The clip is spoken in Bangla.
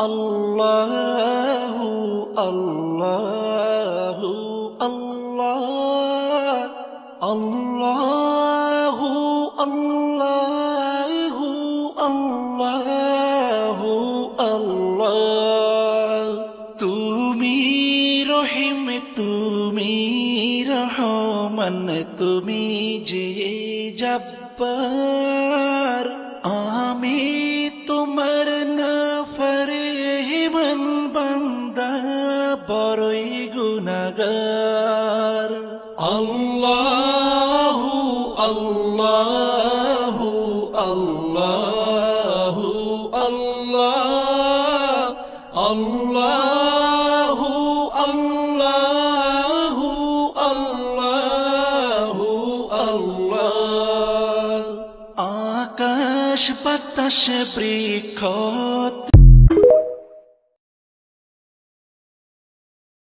আল্লাহু আল্লাহু আল্লাহ আল্লাহু আল্লাহু আল্লাহু আল্লাহ। তুমি রহিম তুমি রহমান তুমি যে জব্বার, আমি তোমার নাফরমান বান্দা বড়ই গুনাহগার। আল্লাহু আল্লাহু আল্লাহু আল্লাহ আল্লাহু আল্লাহু আল্লাহু আল্লাহ। আকাশ বাতাস বৃক্ষ